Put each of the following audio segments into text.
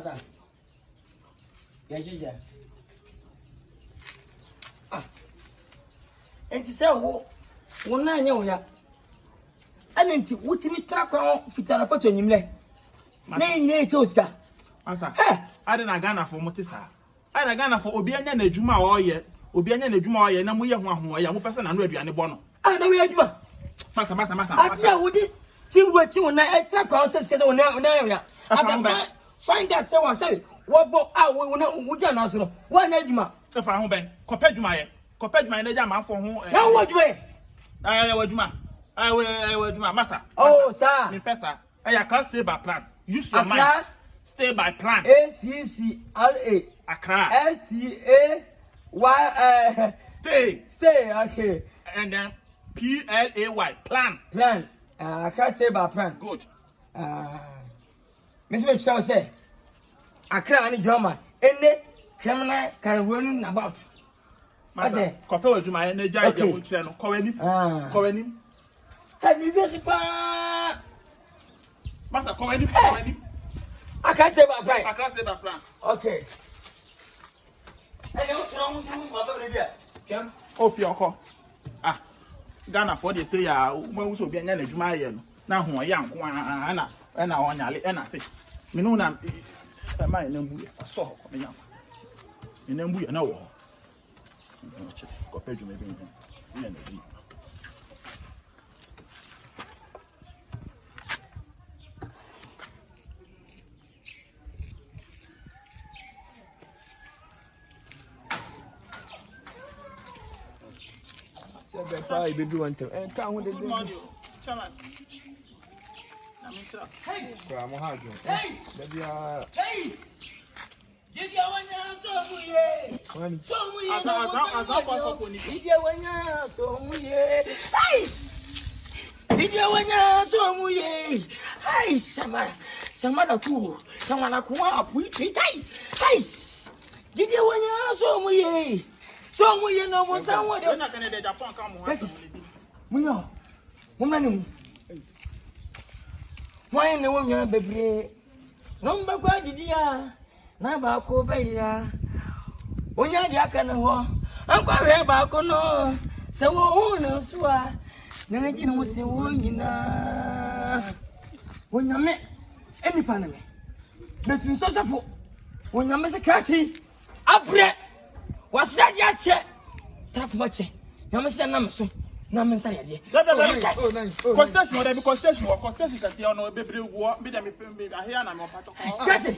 Asa. Yes, yes. Ah. And to say, one night, ya. I mean, what you track on Fitana Pot on him. Nay, Toska. Asa. I didn't Ghana for Motisa. I didn't Ghana for Obiana Nejuma or yet. Obiana Nejuma, and I'm with one person and ready and bono. I know where you are. Massa. I tell you, two what you and I track houses on area. Find that someone say, what boat out would you answer? One Edma. If I home, compared to my Nejama for whom. Now what way? I will do my massa. Oh, sir. In Pesa, I can't stay by plan. Use your mind. Stay by plan. ACCRA. Accra. STAY. Stay, okay. And then PLAY. Plan. I can't stay by plan. Good. Miss Mitchell say, I can't any drama. Any criminal can run about. Massa, compare to my energy. Channel. Covening. Have you been Massa, Covening. I can't stay by plan. I can't stay by plan. Okay. And what's wrong with my baby? Come. Oh, your call. Ah, Ghana for the say, when we so be an energy, my now who are young, and I want and I say, Minuna, my name, I saw me young. And then we know. Compared to maybe energy. Say, baby, want to. And come with the Chairman. Hey! Hey! Did you want to so we? So we did you want to so we? Hey! Did you want to so we? Hey, Samara too. Someone a preach it. Hey! Did you want to so we? So we know what someone You're not going to Japan come. We know. Woman. Why no woman, baby? Number quite dear. Naba ko beya. Onya dia kana ho. Anko we ba ko no. Se wo no so a. Na ji no se wo nyina. Wonya me eni pa na me. Be sin so safo. Wonya me se kachi. Abre. Wasra dia che. Taf ma che. Na me se na me so. Na me nsa ya de. Oh, nice. Constation can see on a baby war. Be them here na me pato. Kachi.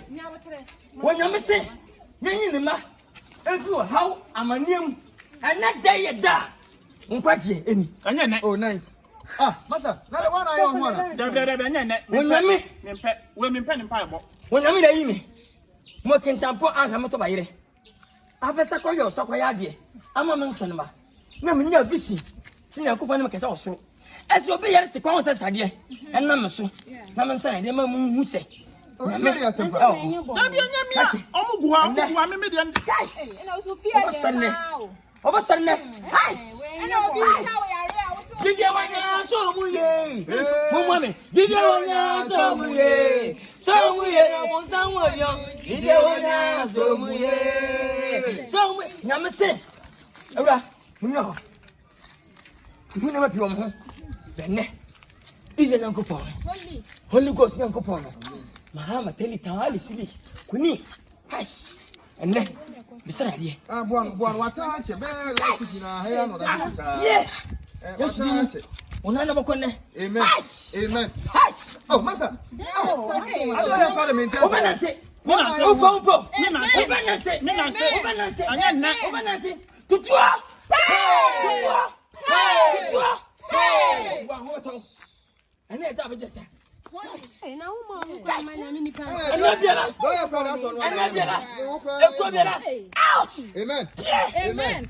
Wonya me se. Nyanyi ne ma. Efu how amaniam. Ana day da. Nkwaje eni. Anya ne. Oh, nice. Ah, Massa, now the one I own one. Debe anya ne. Wonya me. We me pen pa ebo. Wonya me da yi me. Mo kentampo anka me to ba yire. Abesa koyo so koya de. Ama me nso ne ba. Na me nya vision. Sinya ko pa ne kesa oso. Ese obi yare te kwa won sade. Enna me so. Na me nsa de ma mu hu se. Oh, serious. Dabi anya mi a. Omuguwa me de. Guys. And also fear them. Oba ne. Guys. And I'll be how Did you want so muye? Mummy, did you want so muye? So muye, won someone young. Did you want so muye? So na say. Ora, no. You never be on home. Benne. Is it Uncle Paul? Holy Ghost, Uncle Paul. Mahama tell it all is silly. Kuni. Hush. And then, beside ye. One, what I say, like it in our hair, no, yeah. Yes, Unana Bocone. Amen. Amen. Hush. Oh, Massa. Oh, I don't have parliament. Obanante. Obanante. Tutua. Hey! And let that be just that. Hey, now, Mom, my name is Ouch! Amen. Amen.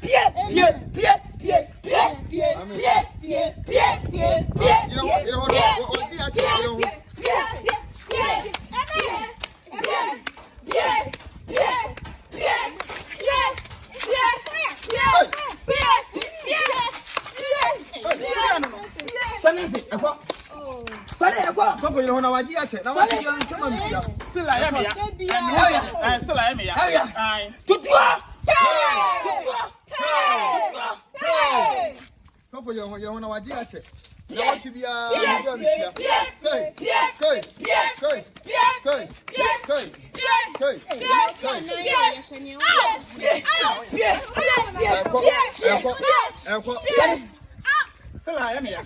Sorry, for you on our dear check. Now, what you are coming here? Still I am here. Still I am here. Aye. Tutua. So for you on our dear check. Now, what you be a Still I am here.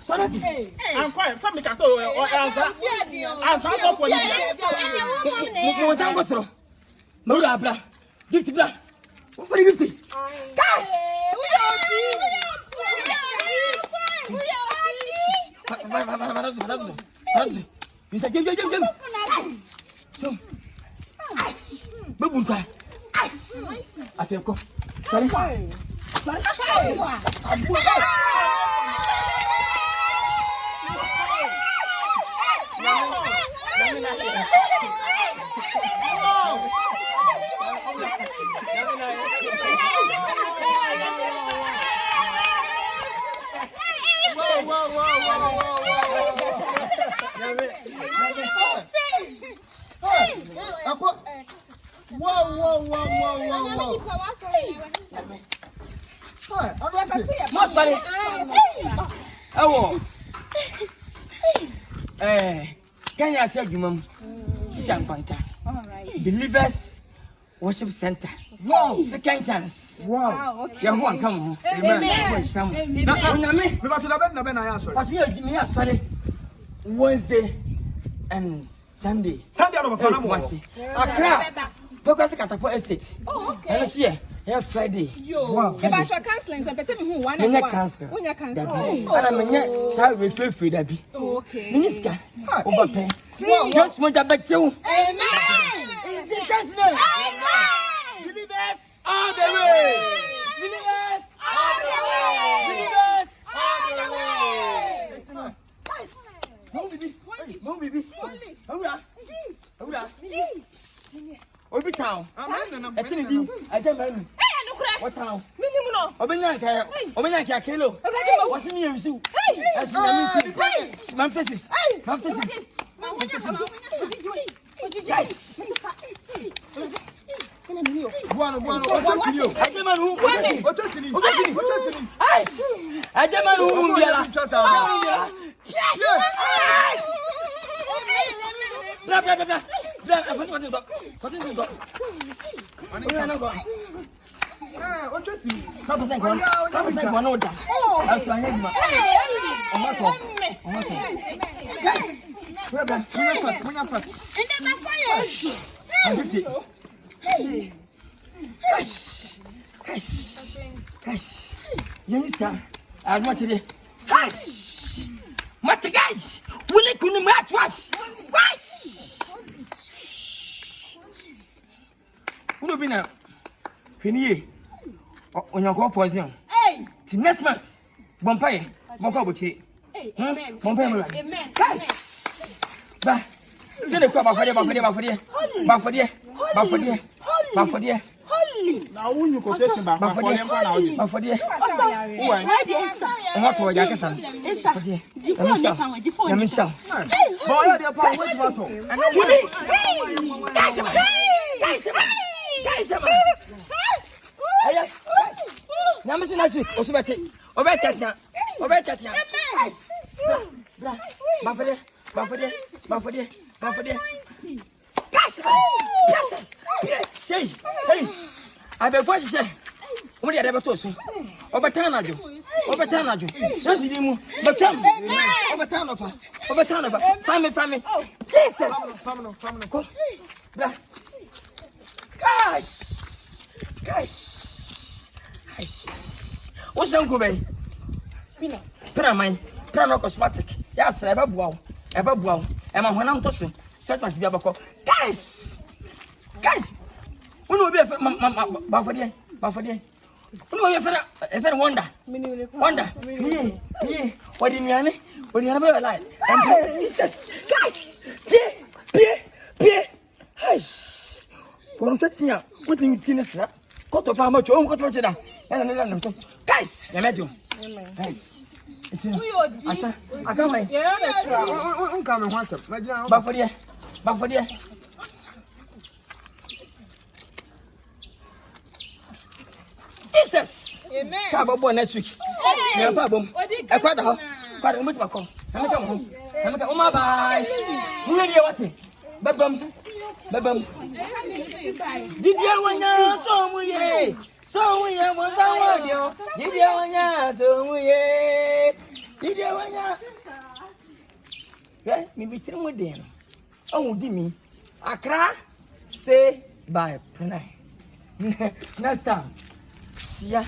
I'm quiet. Somebody can say, or answer for you. Mozambique. Maria Bra. Gift Bra. What are you gifting? Cash. You said, Jim. Babunka. I feel cool. Sorry. Kenya said you mum. Teacher Panta. Believers Worship Center. Wow. Second chance. Wow. Okay. You want come. Amen. Me sorry. Wednesday and Sunday. Sunday on the Accra. Progress Catapult Estate. Oh, okay. And here Friday. Wow. About your counseling, so person who one and one. Cancel. When you cancel. And I'm sorry, feel free that be. Okay. Minister. Over pay. Just want to bet you. Amen. In Jesus' name. Amen. Believers all the way. Believers all the way. Believers all the way. Guys. Mom baby. Hurrah. Obi town. I tell you, I tell you. What town? Minimum. Obenyanka Kelo. What's in your zoo? My faces. Yes. I want to guys, will it come match us? Who be now? Penny on your go poison. Hey, next month, Bompire, Bonkabuchi. Amen. Amen. Guys, bah, send a crop of Baffodia. Now, when you quotation back for them, Baffodia. And what were Jackason? Yamisha. Boy, they're probably I beg what you say. Only I never told you. Overturn. Just you, but come. Overturn. Family. Jesus. Guys. What's wrong with me? Pina cosmetic. Yes, ever wow. And my one I'm tossing. Stretch must be about guys. We will be a Baffodia. We will be a wonder. Yeah. What in your name? When you have a light. Jesus. Guys. Pierre. Hush. What I'm touching up. What in tennis? Got to farm much. Oh, got to no guys na mejo guys asa aka mai Unka me ho asem. Magina. ba for there Jesus Amen. ka bo next week me pa bom e kwada ho kwada mo ti ba ko na me ka mo na me ka o ma bye mu ye die wate babam Didier wanya so mu ye mo sa wa dio Didier wanya so mu ye Didier wanya mi bitire mo den o di mi Accra stay by tonight next time see ya